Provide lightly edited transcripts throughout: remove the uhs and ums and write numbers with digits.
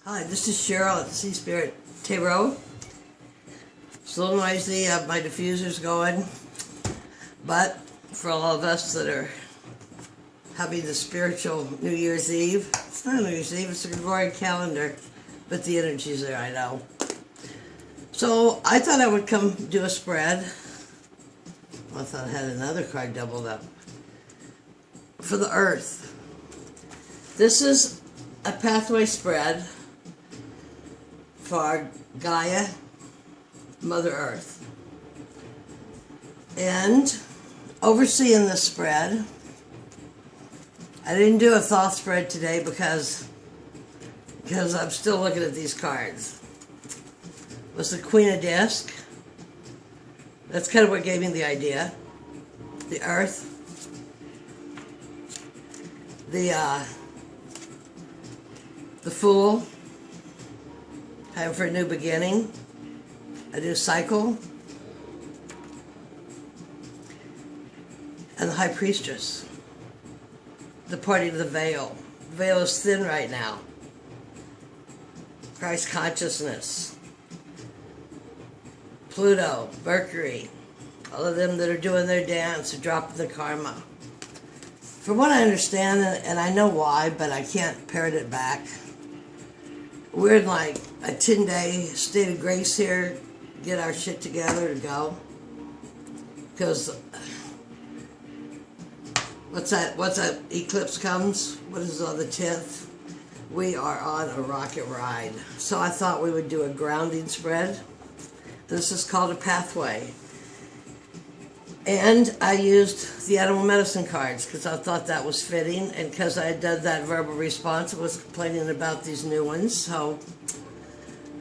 Hi, this is Cheryl at Sea Spirit Tarot. It's a little noisy, my diffuser's going, but for all of us that are having the spiritual New Year's Eve, it's not New Year's Eve, it's a Gregorian calendar, but the energy's there, I know. So I thought I would come do a spread. I thought I had another card doubled up. For the Earth. This is a pathway spread for Gaia, Mother Earth. And overseeing this spread, I didn't do a thought spread today because I'm still looking at these cards. It was the Queen of Disc. That's kind of what gave me the idea. The Earth. The Fool. Time for a new beginning. A new cycle. And the High Priestess. Departing the veil. The veil is thin right now. Christ consciousness. Pluto, Mercury, all of them that are doing their dance are dropping the karma. From what I understand, and I know why, but I can't parrot it back, we're in like a 10-day state of grace here, get our shit together to go. Because, what's that eclipse comes? What is it, on the 10th? We are on a rocket ride. So I thought we would do a grounding spread. This is called a pathway. And I used the animal medicine cards because I thought that was fitting, and because I had done that verbal response, I was complaining about these new ones. So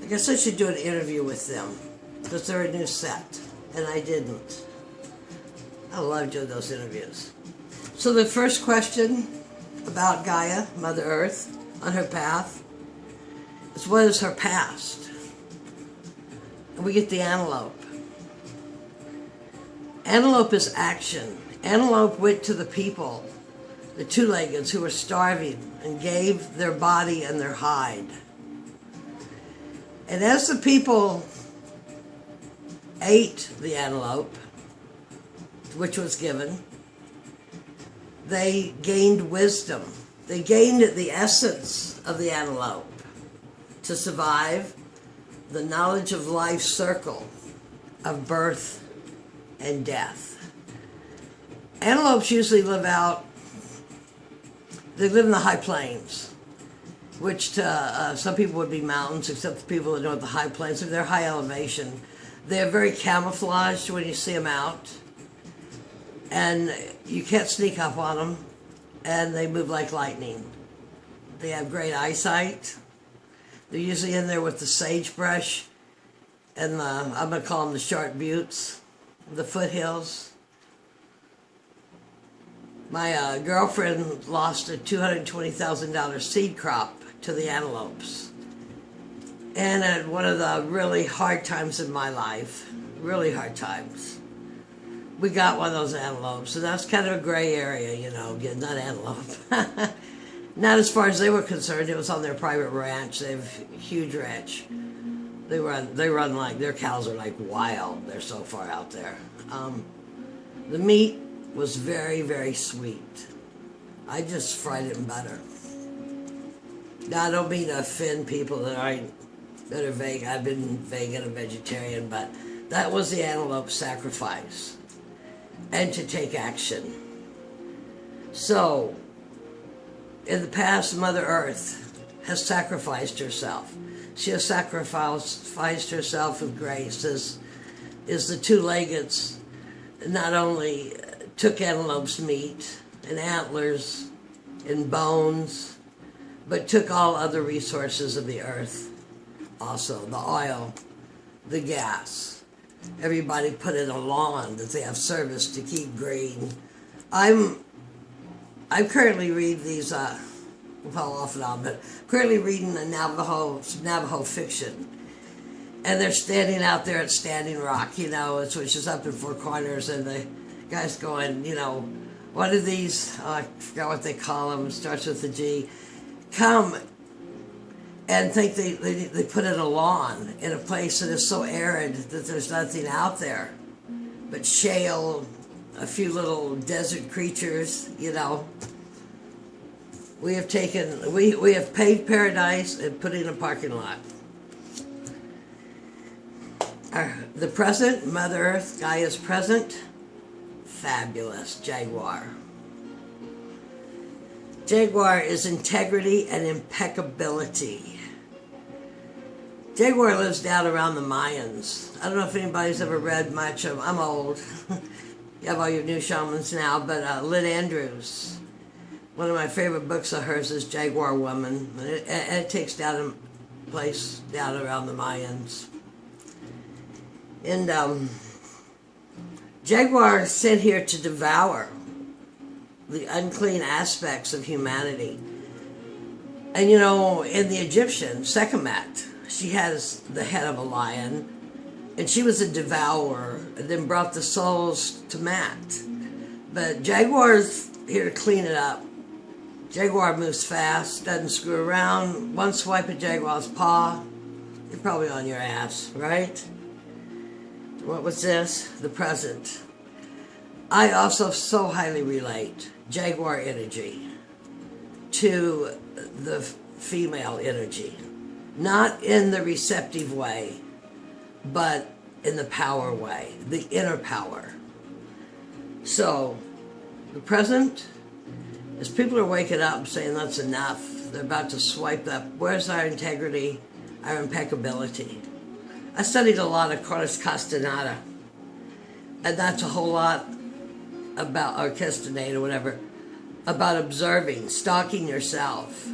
I guess I should do an interview with them because they're a new set, and I didn't. I love doing those interviews. So the first question about Gaia, Mother Earth, on her path is, what is her past? And we get the antelope. Antelope is action. Antelope went to the people, the two-leggeds who were starving, and gave their body and their hide. And as the people ate the antelope, which was given, they gained wisdom. They gained the essence of the antelope to survive the knowledge of life circle of birth and death. Antelopes usually live out, they live in the high plains, which to some people would be mountains, except the people that know what the high plains are. They're high elevation. They're very camouflaged when you see them out, and you can't sneak up on them, and they move like lightning. They have great eyesight. They're usually in there with the sagebrush and I'm going to call them the short buttes, the foothills. My girlfriend lost a $220,000 seed crop to the antelopes. And at one of the really hard times in my life, really hard times, we got one of those antelopes. And that's kind of a gray area, you know, getting that antelope. Not as far as they were concerned. It was on their private ranch. They have a huge ranch. They run like, their cows are like wild. They're so far out there. The meat was very, very sweet. I just fried it in butter. Now, I don't mean to offend people that are vegan. I've been vegan and vegetarian, but that was the antelope sacrifice. And to take action. So, in the past, Mother Earth has sacrificed herself. She has sacrificed herself with grace, as the two-leggeds not only took antelope's meat and antlers and bones, but took all other resources of the earth. Also, the oil, the gas. Everybody put in a lawn that they have service to keep green. I'm currently reading these, well, off and on, but currently reading the Navajo fiction. And they're standing out there at Standing Rock, you know, which is up in Four Corners, and the guy's going, you know, what are these, I forgot what they call them, it starts with a G, come and think they put in a lawn in a place that is so arid that there's nothing out there but shale, a few little desert creatures, you know. We have paved paradise and put in a parking lot. The present, Mother Earth, Gaia's present, fabulous, Jaguar. Jaguar is integrity and impeccability. Jaguar lives down around the Mayans. I don't know if anybody's ever read much of, I'm old. You have all your new shamans now, but Lynn Andrews, one of my favorite books of hers is Jaguar Woman, and it takes down a place down around the Mayans. And Jaguar is sent here to devour the unclean aspects of humanity. And you know, in the Egyptian, Sekhmet, she has the head of a lion, and she was a devourer, and then brought the souls to Maat. But Jaguar's here to clean it up. Jaguar moves fast, doesn't screw around. One swipe of Jaguar's paw, you're probably on your ass, right? What was this? The present. I also so highly relate Jaguar energy to the female energy. Not in the receptive way, but in the power way, the inner power. So, the present, as people are waking up saying that's enough, they're about to swipe up, where's our integrity, our impeccability? I studied a lot of Cortes Castaneda, and that's a whole lot about, or Castaneda, whatever, about observing, stalking yourself,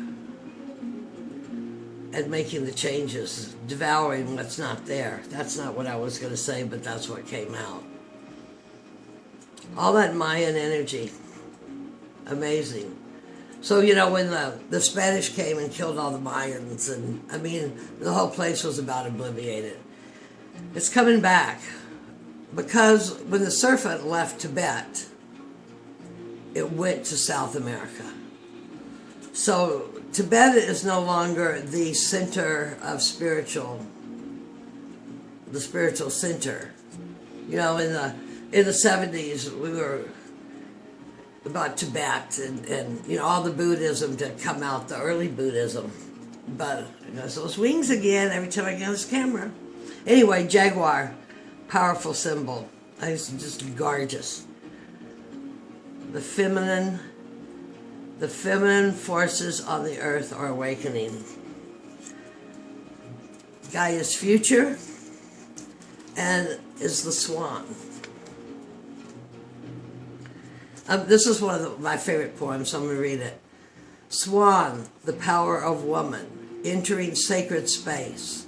and making the changes, devouring what's not there. That's not what I was going to say, but that's what came out. All that Mayan energy, amazing. So, you know, when the Spanish came and killed all the Mayans, and I mean, the whole place was about obliterated. It's coming back, because when the serpent left Tibet, it went to South America. So Tibet is no longer the center of the spiritual center. You know, in the 70s, we were about Tibet and you know, all the Buddhism to come out, the early Buddhism. But you know, those wings again every time I get on this camera. Anyway, Jaguar, powerful symbol. It's just gorgeous. The feminine forces on the earth are awakening. Gaia's future and is the swan. This is one of my favorite poems, so I'm going to read it. Swan, the power of woman, entering sacred space,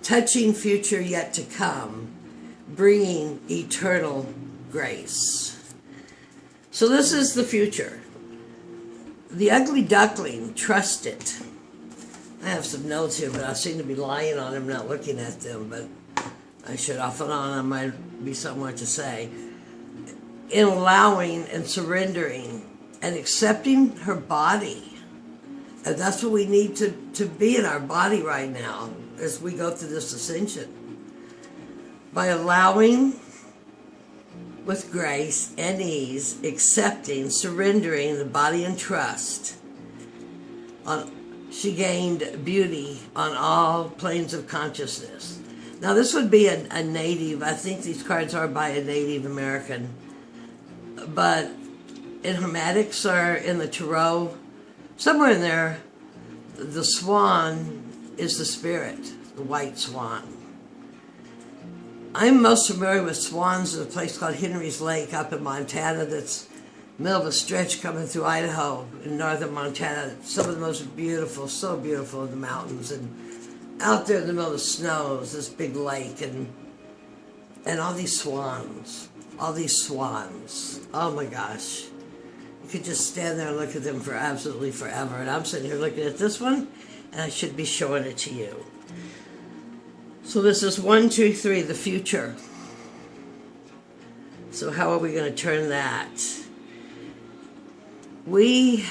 touching future yet to come, bringing eternal grace. So this is the future. The ugly duckling, trust it. I have some notes here, but I seem to be lying on them, not looking at them, but I should off and on, I might be somewhat to say. In allowing and surrendering and accepting her body. And that's what we need to be in our body right now as we go through this ascension. By allowing with grace and ease, accepting, surrendering the body and trust. She gained beauty on all planes of consciousness. Now this would be a native, I think these cards are by a Native American, but in Hermetics or in the Tarot, somewhere in there, the swan is the spirit, the white swan. I'm most familiar with swans in a place called Henry's Lake up in Montana that's middle of a stretch coming through Idaho in northern Montana. Some of the most beautiful, so beautiful in the mountains. And out there in the middle of the snow is this big lake and all these swans. All these swans. Oh my gosh. You could just stand there and look at them for absolutely forever. And I'm sitting here looking at this one, and I should be showing it to you. So this is 1, 2, 3, the future. So how are we going to turn that? We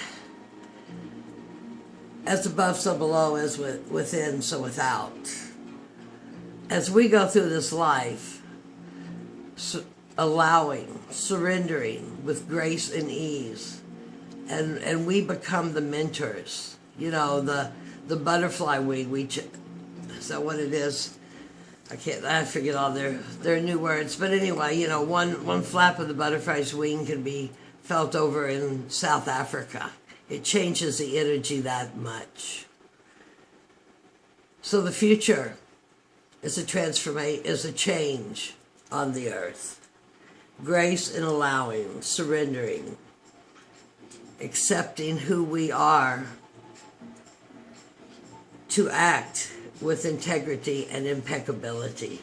as above, so below, as within, so without. As we go through this life, allowing, surrendering with grace and ease, and we become the mentors. You know, the butterfly wing. Is that what it is? I forget all their new words. But anyway, you know, one flap of the butterfly's wing can be felt over in South Africa. It changes the energy that much. So the future is a change on the earth. Grace and allowing, surrendering, accepting who we are, to act with integrity and impeccability.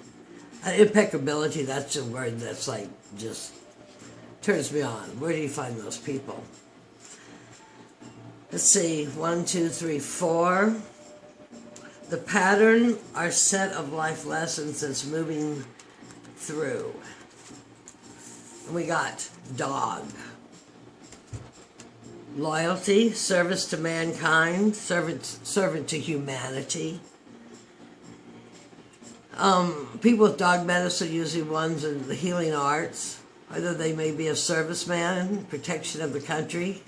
Impeccability, that's a word that's like just turns me on. Where do you find those people? Let's see, 1, 2, 3, 4. The pattern are set of life lessons that's moving through. And we got dog. Loyalty, service to mankind, servant to humanity. People with dog medicine are usually ones in the healing arts. Either they may be a serviceman, protection of the country.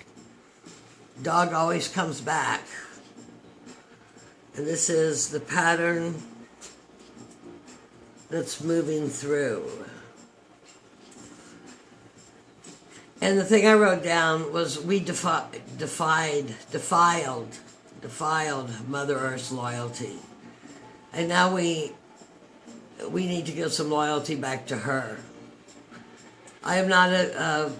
Dog always comes back. And this is the pattern that's moving through. And the thing I wrote down was we defiled Mother Earth's loyalty. And now we need to give some loyalty back to her. I am not an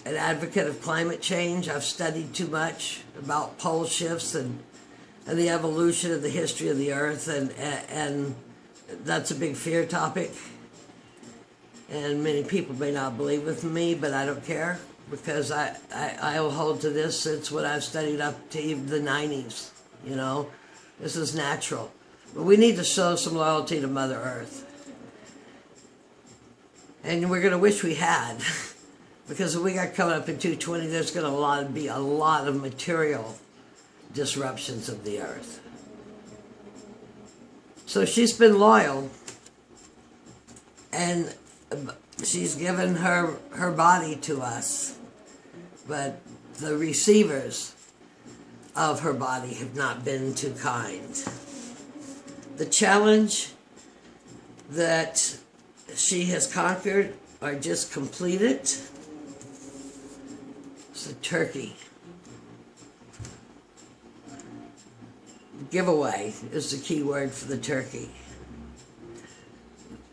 advocate of climate change. I've studied too much about pole shifts and the evolution of the history of the earth, and that's a big fear topic. And many people may not believe with me, but I don't care, because I will hold to this since what I've studied up to even the 90s. You know, this is natural. But we need to show some loyalty to Mother Earth. And we're going to wish we had, because if we got coming up in 220, there's going to be a lot of material disruptions of the earth. So she's been loyal, and she's given her body to us, but the receivers of her body have not been too kind. The challenge that she has conquered or just completed is the turkey. Giveaway is the key word for the turkey.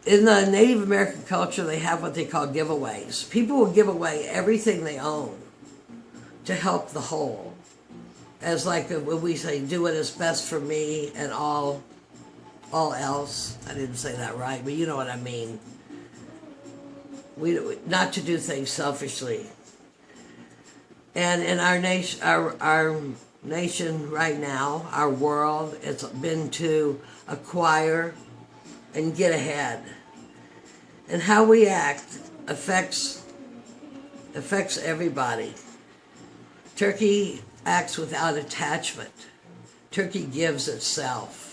In the Native American culture, they have what they call giveaways. People will give away everything they own to help the whole. As like when we say, do what is best for me and all else. I didn't say that right, but you know what I mean. Not to do things selfishly. And in our nation right now, our world, it's been to acquire and get ahead. And how we act affects everybody. Turkey acts without attachment. Turkey gives itself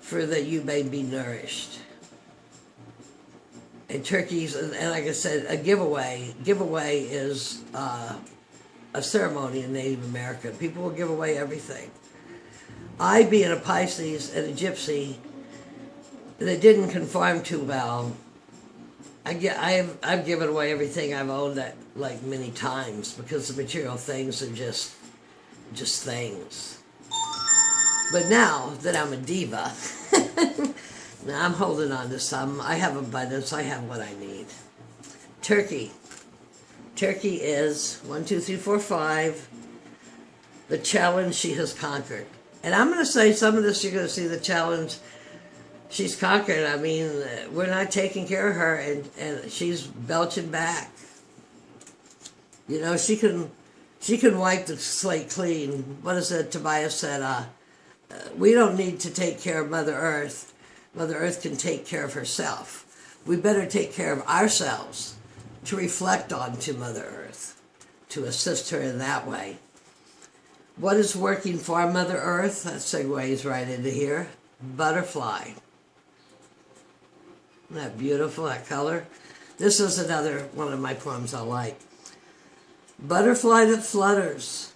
for that you may be nourished. And turkeys, and like I said, a giveaway is a ceremony in Native America. People will give away everything. I, being a Pisces and a Gypsy, that didn't conform too well, I've given away everything I've owned that like many times, because the material things are just things. But now that I'm a diva, now I'm holding on to some. I have abundance. I have what I need. Turkey. Turkey is 1, 2, 3, 4, 5. The challenge she has conquered. And I'm going to say some of this, you're going to see the challenge she's conquered. I mean, we're not taking care of her, and she's belching back. You know, she can wipe the slate clean. What is it Tobias said? We don't need to take care of Mother Earth. Mother Earth can take care of herself. We better take care of ourselves to reflect on to Mother Earth, to assist her in that way. What is working for Mother Earth? That segues right into here. Butterfly. Isn't that beautiful, that color? This is another one of my poems I like. Butterfly that flutters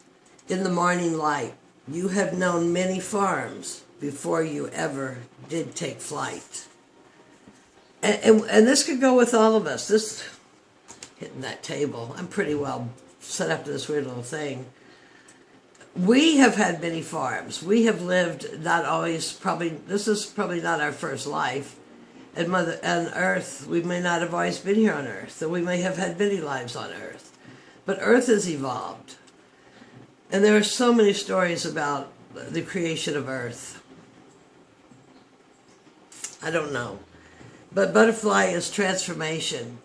in the morning light, you have known many farms before you ever did take flight. And this could go with all of us. This, hitting that table, I'm pretty well set up to this weird little thing. We have had many farms. We have lived not always, this is probably not our first life. And Earth, we may not have always been here on Earth, and we may have had many lives on Earth. But Earth has evolved. And there are so many stories about the creation of Earth. I don't know. But butterfly is transformation.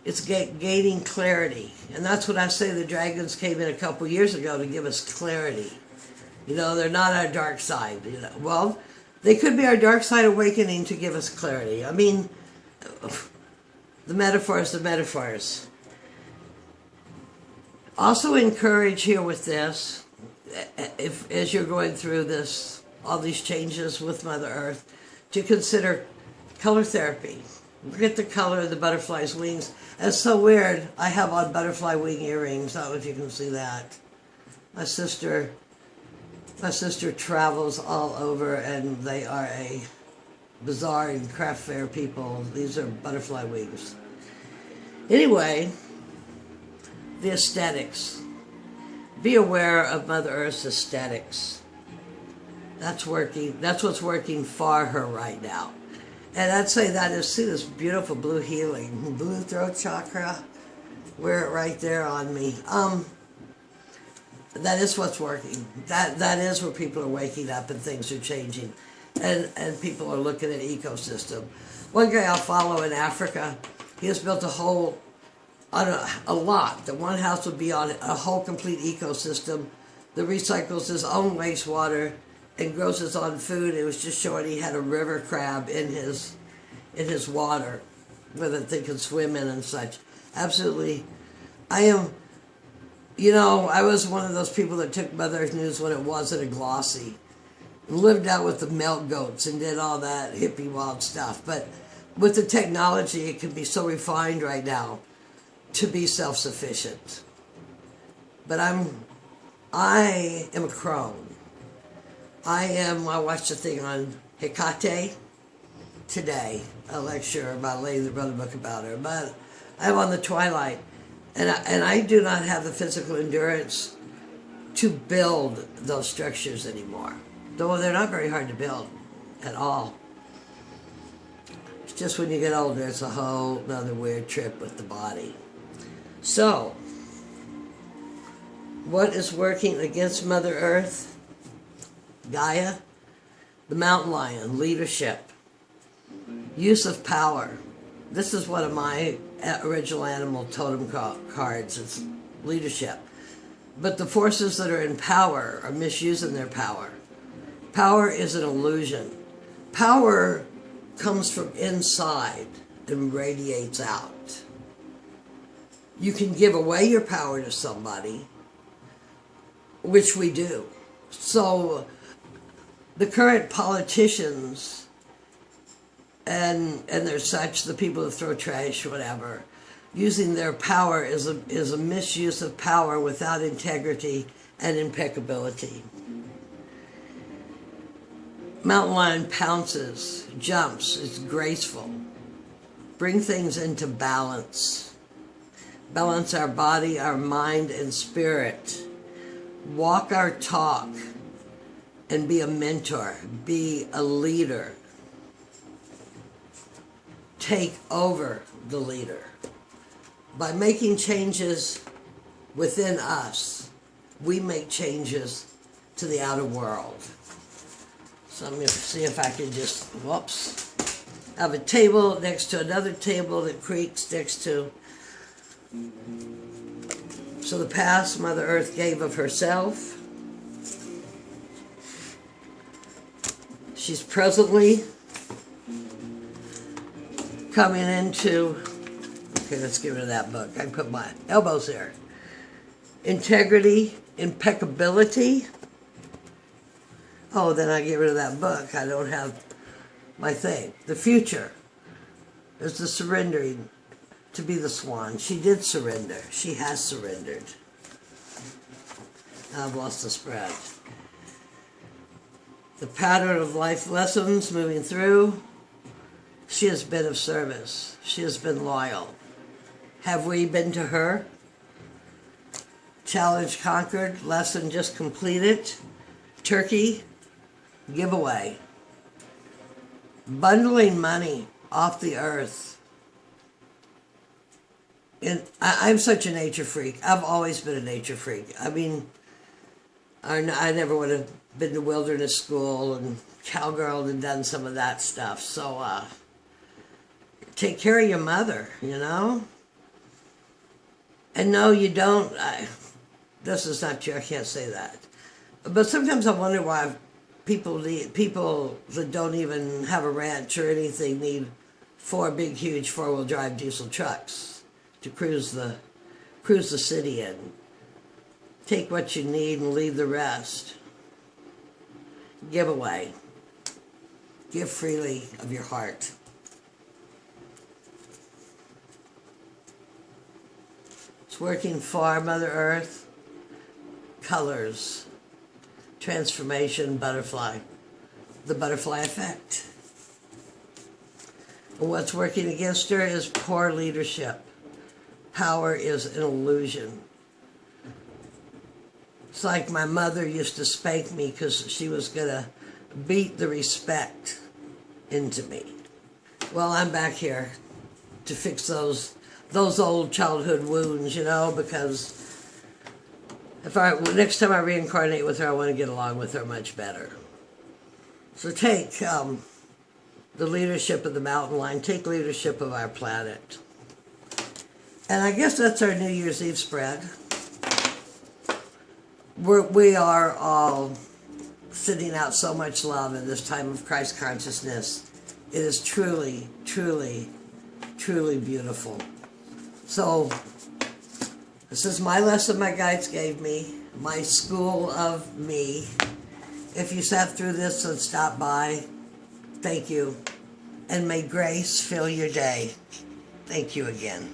It's gaining clarity. And that's what I say the dragons came in a couple years ago to give us clarity. You know, they're not our dark side. You know. Well, they could be our dark side awakening to give us clarity. I mean, the metaphors. Also encourage here with this, if as you're going through this, all these changes with Mother Earth, to consider color therapy. Look at the color of the butterfly's wings. That's so weird. I have on butterfly wing earrings. I don't know if you can see that. My sister travels all over, and they are a bazaar and craft fair people. These are butterfly wings. Anyway, the aesthetics. Be aware of Mother Earth's aesthetics. That's working. That's what's working for her right now. And I'd say that is, see this beautiful blue healing, blue throat chakra, wear it right there on me. That is what's working. That is where people are waking up and things are changing, and people are looking at ecosystem. One guy I'll follow in Africa, he has built a lot. The one house would be on a whole complete ecosystem that recycles his own wastewater and grows his own food. It was just showing he had a river crab in his water that they could swim in and such. Absolutely. I was one of those people that took Mother Earth News when it wasn't a glossy. Lived out with the milk goats and did all that hippie wild stuff. But with the technology, it can be so refined right now to be self-sufficient. But I am a crone. I watched a thing on Hecate today, a lecture by a lady that wrote a book about her, but I'm on the twilight, and I do not have the physical endurance to build those structures anymore. Though they're not very hard to build at all. It's just when you get older, it's a whole other weird trip with the body. So, what is working against Mother Earth? Gaia, the mountain lion, leadership, use of power. This is one of my original animal totem cards. It's leadership. But the forces that are in power are misusing their power. Power is an illusion. Power comes from inside and radiates out. You can give away your power to somebody, which we do. So the current politicians and they're such, the people that throw trash, whatever, using their power is a misuse of power without integrity and impeccability. Mountain lion pounces, jumps, is graceful. Bring things into balance. Balance our body, our mind, and spirit. Walk our talk. And be a mentor, be a leader. Take over the leader. By making changes within us, we make changes to the outer world. So I'm going to see if I can just, have a table next to another table that creaks next to. So the past Mother Earth gave of herself. She's presently coming into, okay, let's get rid of that book. I can put my elbows there. Integrity, impeccability, Oh, then I get rid of that book. I don't have my thing. The future is the surrendering to be the swan. She did surrender. She has surrendered. I've lost the spread. The pattern of life lessons moving through. She has been of service. She has been loyal. Have we been to her? Challenge conquered. Lesson just completed. Turkey giveaway. Bundling money off the earth. And I'm such a nature freak. I've always been a nature freak. I mean, I never would have been to wilderness school and cowgirl and done some of that stuff. So, take care of your mother, you know? And no, you don't. This is not true. I can't say that. But sometimes I wonder why people that don't even have a ranch or anything need 4 big, huge 4-wheel drive diesel trucks to cruise the city in. Take what you need and leave the rest. Give away. Give freely of your heart. It's working for Mother Earth. Colors. Transformation, butterfly. The butterfly effect. And what's working against her is poor leadership. Power is an illusion. It's like my mother used to spank me because she was going to beat the respect into me. Well, I'm back here to fix those old childhood wounds, you know, because next time I reincarnate with her, I want to get along with her much better. So take the leadership of the mountain line, take leadership of our planet. And I guess that's our New Year's Eve spread. We are all sending out so much love in this time of Christ consciousness. It is truly, truly, truly beautiful. So, this is my lesson my guides gave me, my school of me. If you sat through this and stopped by, thank you. And may grace fill your day. Thank you again.